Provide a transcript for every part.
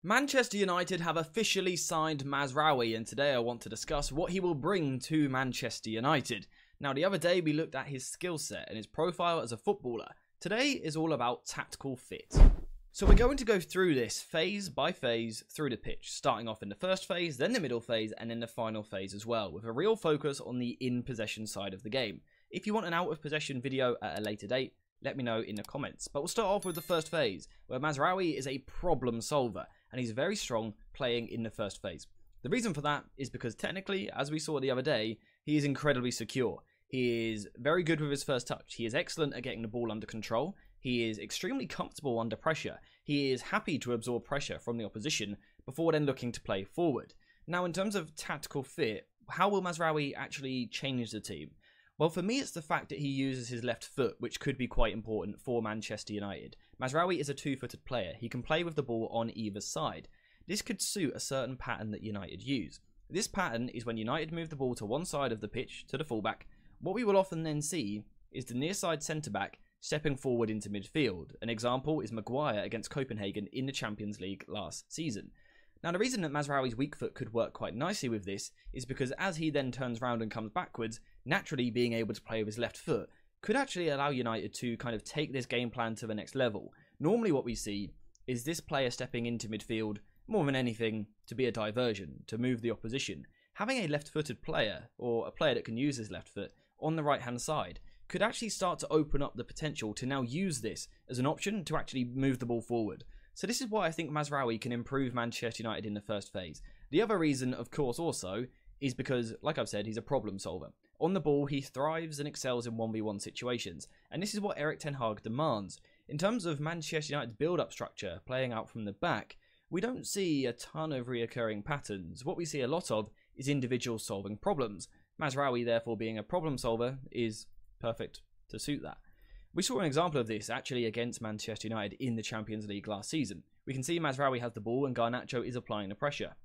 Manchester United have officially signed Mazraoui, and today I want to discuss what he will bring to Manchester United. Now, the other day we looked at his skill set and his profile as a footballer. Today is all about tactical fit. So we're going to go through this phase by phase through the pitch, starting off in the first phase, then the middle phase, and then the final phase as well, with a real focus on the in-possession side of the game. If you want an out-of-possession video at a later date, let me know in the comments. But we'll start off with the first phase, where Mazraoui is a problem solver, and he's very strong playing in the first phase. The reason for that is because technically, as we saw the other day, he is incredibly secure. He is very good with his first touch. He is excellent at getting the ball under control. He is extremely comfortable under pressure. He is happy to absorb pressure from the opposition before then looking to play forward. Now, in terms of tactical fit, how will Mazraoui actually change the team? Well, for me, it's the fact that he uses his left foot, which could be quite important for Manchester United. Mazraoui is a two-footed player. He can play with the ball on either side. This could suit a certain pattern that United use. This pattern is when United move the ball to one side of the pitch, to the fullback. What we will often then see is the near-side centre-back stepping forward into midfield. An example is Maguire against Copenhagen in the Champions League last season. Now, the reason that Mazraoui's weak foot could work quite nicely with this is because as he then turns round and comes backwards, naturally being able to play with his left foot could actually allow United to kind of take this game plan to the next level. Normally what we see is this player stepping into midfield more than anything to be a diversion, to move the opposition. Having a left-footed player, or a player that can use his left foot, on the right-hand side could actually start to open up the potential to now use this as an option to actually move the ball forward. So this is why I think Mazraoui can improve Manchester United in the first phase. The other reason, of course, also, is because, like I've said, he's a problem solver. On the ball, he thrives and excels in 1v1 situations, and this is what Erik ten Hag demands. In terms of Manchester United's build-up structure, playing out from the back, we don't see a ton of reoccurring patterns. What we see a lot of is individuals solving problems. Mazraoui, therefore, being a problem solver, is perfect to suit that. We saw an example of this actually against Manchester United in the Champions League last season. We can see Mazraoui has the ball and Garnacho is applying the pressure.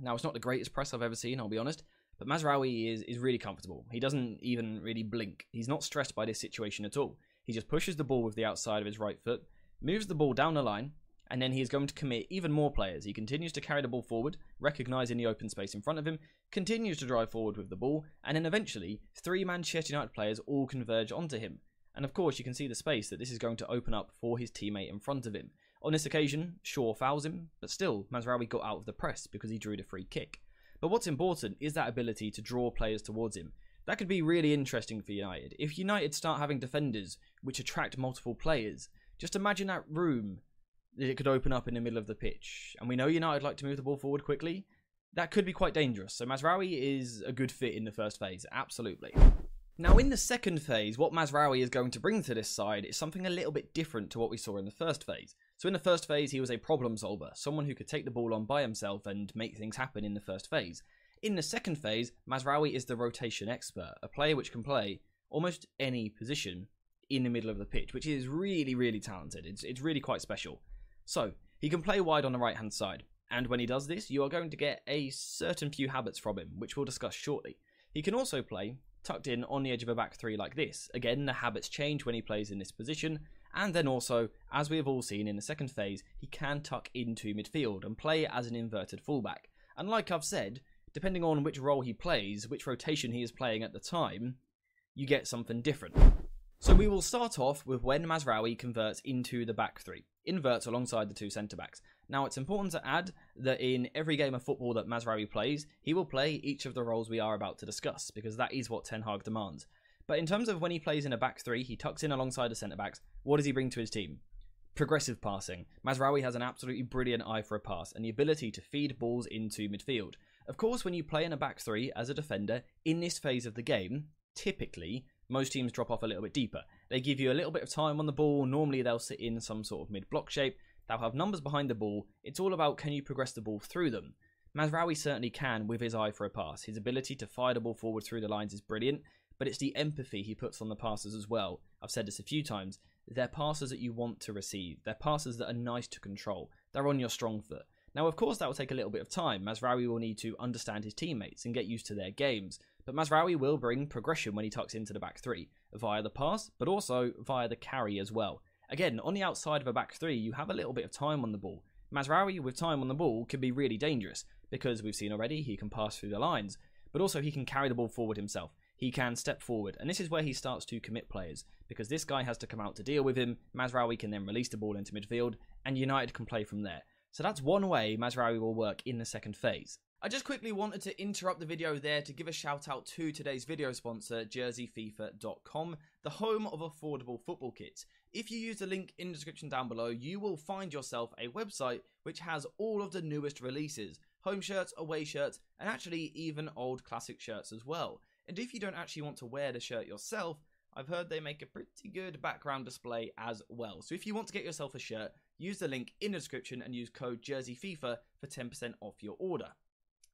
Now, it's not the greatest press I've ever seen, I'll be honest, but Mazraoui is really comfortable. He doesn't even really blink. He's not stressed by this situation at all. He just pushes the ball with the outside of his right foot, moves the ball down the line, and then he is going to commit even more players. He continues to carry the ball forward, recognising the open space in front of him, continues to drive forward with the ball, and then eventually, 3 Manchester United players all converge onto him. And of course, you can see the space that this is going to open up for his teammate in front of him. On this occasion, Shaw fouls him, but still, Mazraoui got out of the press because he drew the free kick. But what's important is that ability to draw players towards him. That could be really interesting for United. If United start having defenders which attract multiple players, just imagine that room that it could open up in the middle of the pitch. And we know United like to move the ball forward quickly. That could be quite dangerous. So Mazraoui is a good fit in the first phase, absolutely. Now, in the second phase, what Mazraoui is going to bring to this side is something a little bit different to what we saw in the first phase. So in the first phase, he was a problem solver, someone who could take the ball on by himself and make things happen in the first phase. In the second phase, Mazraoui is the rotation expert, a player which can play almost any position in the middle of the pitch, which is really, really talented. It's really quite special. So, he can play wide on the right-hand side, and when he does this, you are going to get a certain few habits from him, which we'll discuss shortly. He can also play tucked in on the edge of a back three like this. Again, the habits change when he plays in this position, and then also, as we have all seen in the second phase, he can tuck into midfield and play as an inverted fullback. And like I've said, depending on which role he plays, which rotation he is playing at the time, you get something different. So we will start off with when Mazraoui converts into the back three, inverts alongside the 2 centre-backs. Now, it's important to add that in every game of football that Mazraoui plays, he will play each of the roles we are about to discuss, because that is what Ten Hag demands. But in terms of when he plays in a back three, he tucks in alongside the centre-backs. What does he bring to his team? Progressive passing. Mazraoui has an absolutely brilliant eye for a pass and the ability to feed balls into midfield. Of course, when you play in a back three as a defender, in this phase of the game, typically, most teams drop off a little bit deeper. They give you a little bit of time on the ball. Normally, they'll sit in some sort of mid-block shape. They'll have numbers behind the ball. It's all about, can you progress the ball through them? Mazraoui certainly can with his eye for a pass. His ability to fire the ball forward through the lines is brilliant, but it's the empathy he puts on the passes as well. I've said this a few times. They're passes that you want to receive. They're passes that are nice to control. They're on your strong foot. Now, of course, that will take a little bit of time. Mazraoui will need to understand his teammates and get used to their games. But Mazraoui will bring progression when he tucks into the back three, via the pass, but also via the carry as well. Again, on the outside of a back three, you have a little bit of time on the ball. Mazraoui, with time on the ball, can be really dangerous, because we've seen already he can pass through the lines, but also he can carry the ball forward himself. He can step forward, and this is where he starts to commit players, because this guy has to come out to deal with him. Mazraoui can then release the ball into midfield, and United can play from there. So that's one way Mazraoui will work in the second phase. I just quickly wanted to interrupt the video there to give a shout out to today's video sponsor, jerseyfifa.com, the home of affordable football kits. If you use the link in the description down below, you will find yourself a website which has all of the newest releases, home shirts, away shirts, and actually even old classic shirts as well. And if you don't actually want to wear the shirt yourself, I've heard they make a pretty good background display as well. So if you want to get yourself a shirt, use the link in the description and use code JerseyFIFA for 10% off your order.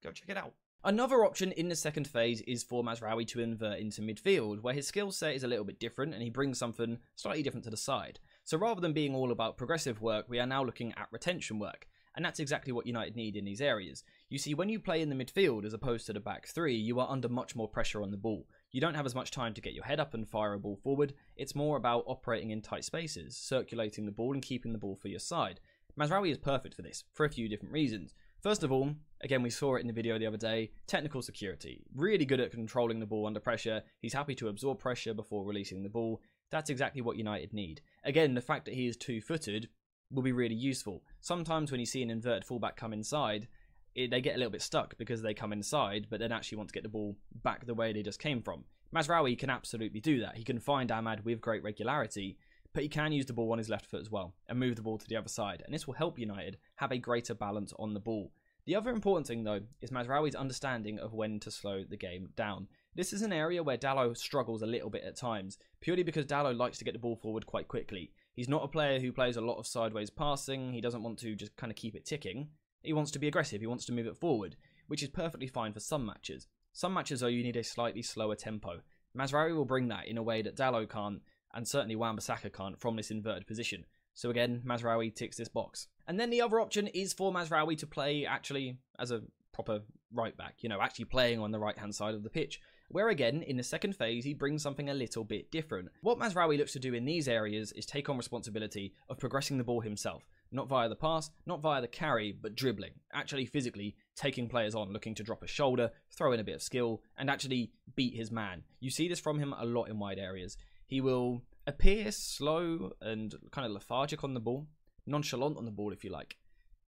Go check it out. Another option in the second phase is for Mazraoui to invert into midfield, where his skill set is a little bit different and he brings something slightly different to the side. So rather than being all about progressive work, we are now looking at retention work. And that's exactly what United need in these areas. You see, when you play in the midfield as opposed to the back three, you are under much more pressure on the ball. You don't have as much time to get your head up and fire a ball forward. It's more about operating in tight spaces, circulating the ball and keeping the ball for your side. Mazraoui is perfect for this, for a few different reasons. First of all, again, we saw it in the video the other day, technical security. Really good at controlling the ball under pressure. He's happy to absorb pressure before releasing the ball. That's exactly what United need. Again, the fact that he is two-footed will be really useful. Sometimes when you see an inverted fullback come inside, they get a little bit stuck because they come inside, but then actually want to get the ball back the way they just came from. Mazraoui can absolutely do that. He can find Ahmad with great regularity, but he can use the ball on his left foot as well and move the ball to the other side, and this will help United have a greater balance on the ball. The other important thing, though, is Mazraoui's understanding of when to slow the game down. This is an area where Dalot struggles a little bit at times, purely because Dalot likes to get the ball forward quite quickly. He's not a player who plays a lot of sideways passing. He doesn't want to just kind of keep it ticking. He wants to be aggressive. He wants to move it forward, which is perfectly fine for some matches. Some matches, though, you need a slightly slower tempo. Mazraoui will bring that in a way that Dalot can't, and certainly Wan-Bissaka can't from this inverted position. So again, Mazraoui ticks this box. And then the other option is for Mazraoui to play actually as a proper right back, actually playing on the right-hand side of the pitch, where again, in the second phase, he brings something a little bit different. What Mazraoui looks to do in these areas is take on responsibility of progressing the ball himself, not via the pass, not via the carry, but dribbling, actually physically taking players on, looking to drop a shoulder, throw in a bit of skill, and actually beat his man. You see this from him a lot in wide areas. He will appear slow and kind of lethargic on the ball, nonchalant on the ball if you like,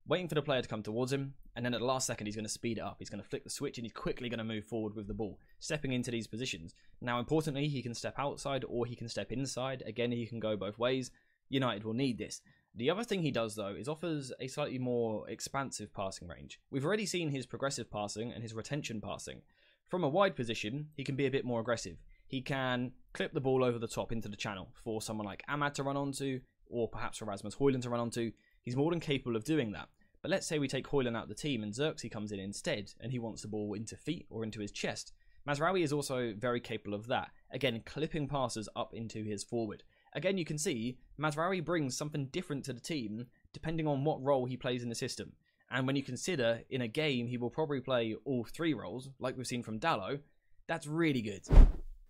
waiting for the player to come towards him, and then at the last second he's going to speed it up. He's going to flick the switch and he's quickly going to move forward with the ball, stepping into these positions. Now importantly, he can step outside or he can step inside. Again, he can go both ways. United will need this. The other thing he does, though, is offers a slightly more expansive passing range. We've already seen his progressive passing and his retention passing. From a wide position, he can be a bit more aggressive. He can clip the ball over the top into the channel for someone like Ahmad to run onto, or perhaps for Rasmus Højlund to run onto. He's more than capable of doing that. But let's say we take Højlund out of the team and Xerxes comes in instead, and he wants the ball into feet or into his chest. Mazraoui is also very capable of that. Again, clipping passes up into his forward. Again, you can see Mazraoui brings something different to the team depending on what role he plays in the system. And when you consider in a game he will probably play all three roles, like we've seen from Dalot, that's really good.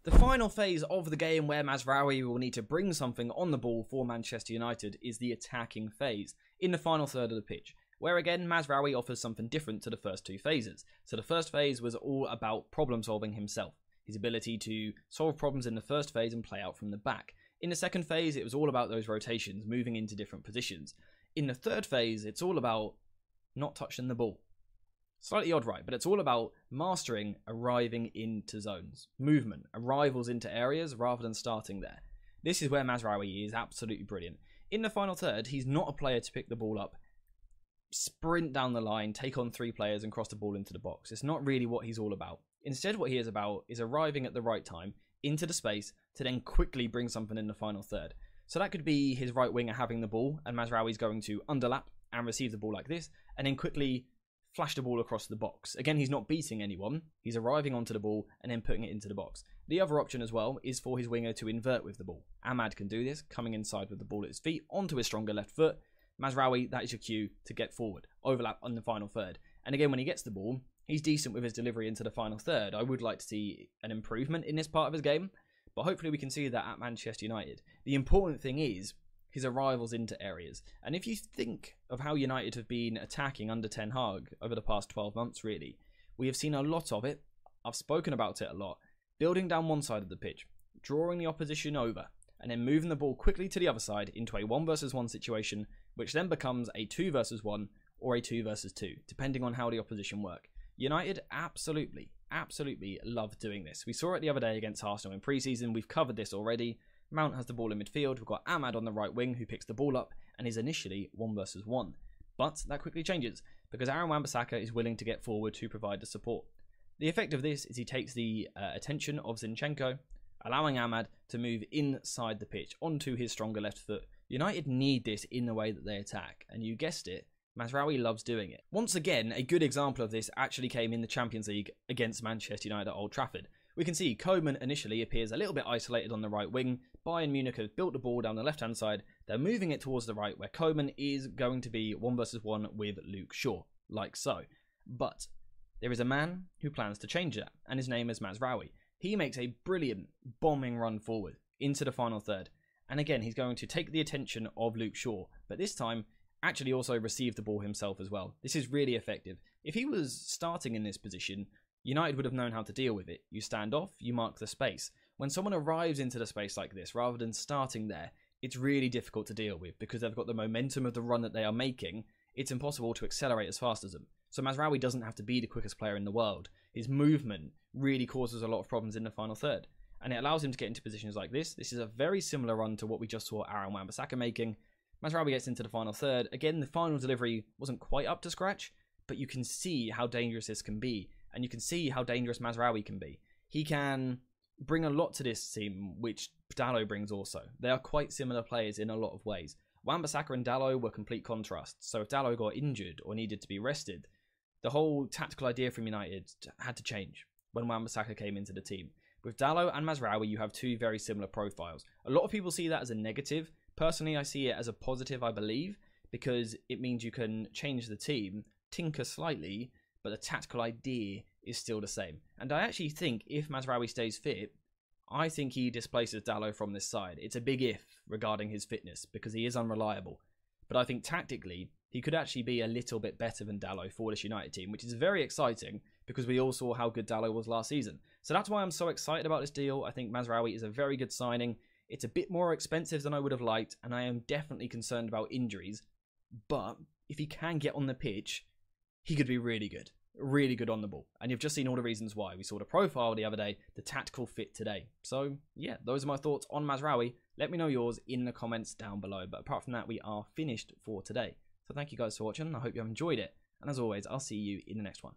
The final phase of the game where Mazraoui will need to bring something on the ball for Manchester United is the attacking phase, in the final third of the pitch, where again Mazraoui offers something different to the first two phases. So the first phase was all about problem solving himself, his ability to solve problems in the first phase and play out from the back. In the second phase, it was all about those rotations, moving into different positions. In the third phase, it's all about not touching the ball. Slightly odd, right? But it's all about mastering arriving into zones, movement, arrivals into areas rather than starting there. This is where Mazraoui is absolutely brilliant. In the final third, he's not a player to pick the ball up, sprint down the line, take on three players and cross the ball into the box. It's not really what he's all about. Instead, what he is about is arriving at the right time into the space to then quickly bring something in the final third. So that could be his right winger having the ball and Mazraoui's going to underlap and receive the ball like this and then quickly flash the ball across the box. Again, he's not beating anyone. He's arriving onto the ball and then putting it into the box. The other option as well is for his winger to invert with the ball. Ahmad can do this, coming inside with the ball at his feet onto his stronger left foot. Mazraoui, that is your cue to get forward, overlap on the final third. And again, when he gets the ball, he's decent with his delivery into the final third. I would like to see an improvement in this part of his game, but hopefully we can see that at Manchester United. The important thing is, his arrivals into areas. And if you think of how United have been attacking under Ten Hag over the past 12 months, really, we have seen a lot of it. I've spoken about it a lot. Building down one side of the pitch, drawing the opposition over, and then moving the ball quickly to the other side into a 1 versus 1 situation, which then becomes a 2 versus 1 or a 2 versus 2, depending on how the opposition work. United absolutely love doing this. We saw it the other day against Arsenal in pre-season. We've covered this already. Mount has the ball in midfield. We've got Ahmad on the right wing who picks the ball up and is initially 1 versus 1. But that quickly changes because Aaron Wan-Bissaka is willing to get forward to provide the support. The effect of this is he takes the attention of Zinchenko, allowing Ahmad to move inside the pitch onto his stronger left foot. United need this in the way that they attack, and you guessed it, Mazraoui loves doing it. Once again, a good example of this actually came in the Champions League against Manchester United at Old Trafford. We can see Koeman initially appears a little bit isolated on the right wing. Bayern Munich has built the ball down the left-hand side. They're moving it towards the right, where Koeman is going to be 1 versus 1 with Luke Shaw, like so. But there is a man who plans to change that, and his name is Mazraoui. He makes a brilliant bombing run forward into the final third. And again, he's going to take the attention of Luke Shaw, but this time actually also receive the ball himself as well. This is really effective. If he was starting in this position, United would have known how to deal with it. You stand off, you mark the space. When someone arrives into the space like this, rather than starting there, it's really difficult to deal with because they've got the momentum of the run that they are making. It's impossible to accelerate as fast as them. So Mazraoui doesn't have to be the quickest player in the world. His movement really causes a lot of problems in the final third, and it allows him to get into positions like this. This is a very similar run to what we just saw Aaron Wan-Bissaka making. Mazraoui gets into the final third. Again, the final delivery wasn't quite up to scratch, but you can see how dangerous this can be, and you can see how dangerous Mazraoui can be. He can bring a lot to this team, which Dalot brings also. They are quite similar players in a lot of ways. Wan-Bissaka and Dalot were complete contrasts, so if Dalot got injured or needed to be rested, the whole tactical idea from United had to change when Wan-Bissaka came into the team. With Dalot and Mazraoui, you have two very similar profiles. A lot of people see that as a negative. Personally, I see it as a positive, I believe, because it means you can change the team, tinker slightly, but the tactical idea is still the same. And I actually think if Mazraoui stays fit, I think he displaces Dalot from this side. It's a big if regarding his fitness because he is unreliable. But I think tactically, he could actually be a little bit better than Dalot for this United team, which is very exciting because we all saw how good Dalot was last season. So that's why I'm so excited about this deal. I think Mazraoui is a very good signing. It's a bit more expensive than I would have liked, and I am definitely concerned about injuries. But if he can get on the pitch, he could be really good on the ball. And you've just seen all the reasons why. We saw the profile the other day, the tactical fit today. So yeah, those are my thoughts on Mazraoui. Let me know yours in the comments down below. But apart from that, we are finished for today. So thank you guys for watching. I hope you have enjoyed it. And as always, I'll see you in the next one.